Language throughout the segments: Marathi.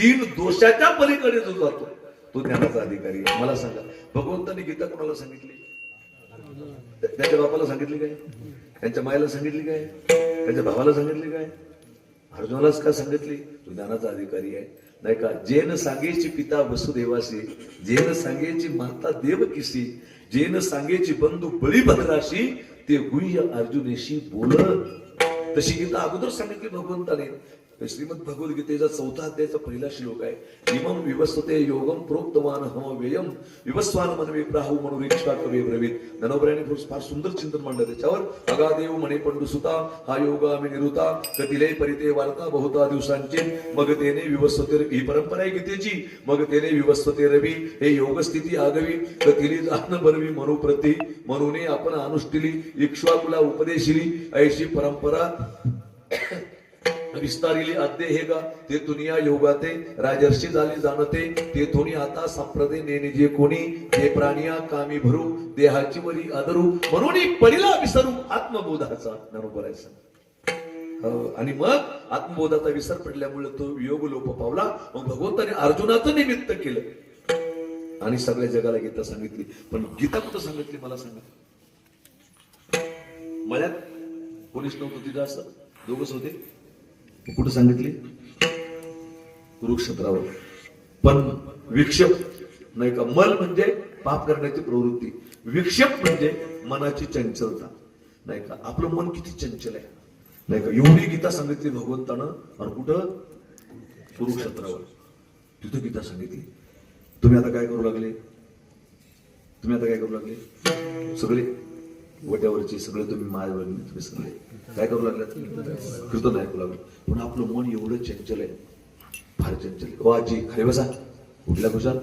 तीन दोषाच्या पलीकडे जो जातो तो ज्ञानाचा अधिकारी आहे. मला सांगा, भगवंतांनी गीता कोणाला सांगितली? त्याच्या बापाला सांगितली काय? त्यांच्या मायला सांगितली काय? त्यांच्या भावाला सांगितली काय? अर्जुनालाच का सांगितली? तो ज्ञानाचा अधिकारी आहे, नाही का? जेन सांगेची पिता वसुदेवासी, जेन सांगेची माता देवकीसी, जेन सांगेची बंधू बळीभद्राशी, ते गुह्य अर्जुनेशी बोलत. तशी गीता अगोदर सांगितली भगवंताने. श्रीमद भगवद्गीतेचा 4था अध्यायाचा पहिला श्लोक आहे. इमं विवस्वते योगम प्रोक्तवान हम व्ययम विवस्वान मनवे प्राहु मनुरीक्षा कवे ब्रवीत. ज्ञानोबरायांनी फार सुंदर चिंतन मांडलं त्याच्यावर. अगादेव म्हणे पंडुसुता, हा योग आम्ही निरुता, कतिले परिते वार्ता बहुता दिवसांचे, मग तेने विवस्वते, ही परंपरा आहे गीतेची. मग तेने विवस्वते रवी, हे योग स्थिती आगवी, कतिली जाण बरवी मनुप्रती, म्हणून आपण अनुष्ठिली इक्ष्वाकुला उपदेशिली, ऐशी परंपरा विस्तारिली आद्य हे गा. ते दुनिया योगाते राजर्षी झाले जाणते, ते थोडी आता संप्रदे नेने जे कोणी, ते प्राणिया कामी भरू देहाची वरी आदरू, म्हणून पडिला विसरू आत्मबोधाचा. बरोबर आहे. आणि मग आत्मबोधाचा विसर पडल्यामुळे तो योग लोप पावला. मग भगवंताने अर्जुनाचं निमित्त केलं आणि सगळ्या जगाला गीता सांगितली. पण गीता कुठं सांगितली मला सांगा? मळ्यात कोणीच नव्हतं तिथं, असं दोघच होते. कुठं सांगितली? कुरुक्षेत्रावर. पण विक्षेप नाही का? मल म्हणजे पाप करण्याची प्रवृत्ती, विक्षेप म्हणजे मनाची चंचलता, नाही का? आपलं मन किती चंचल आहे, नाही का? एवढी गीता सांगितली भगवंतानं. आणि कुठं? कुरुक्षेत्रावर. तिथं गीता सांगितली. तुम्ही आता काय करू लागले? तुम्ही आता काय करू लागले? सगळे वट्यावरचे सगळे तुम्ही माझ्यावर, तुम्ही सगळे काय करू लागलात? कीर्तन ऐकू लागले. पण आपलं मन एवढं चंचल आहे, फार चंचल आहे. ओ आजी खाली बसा, कुठल्या खुशाल?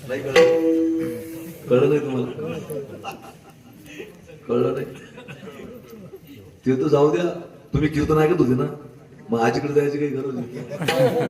नाही कळलं नाही तुम्हाला? कळलं नाही ते तर जाऊ द्या. तुम्ही कीर्तन ऐकत होते ना, मग आजीकडे जायची काही गरज नाही.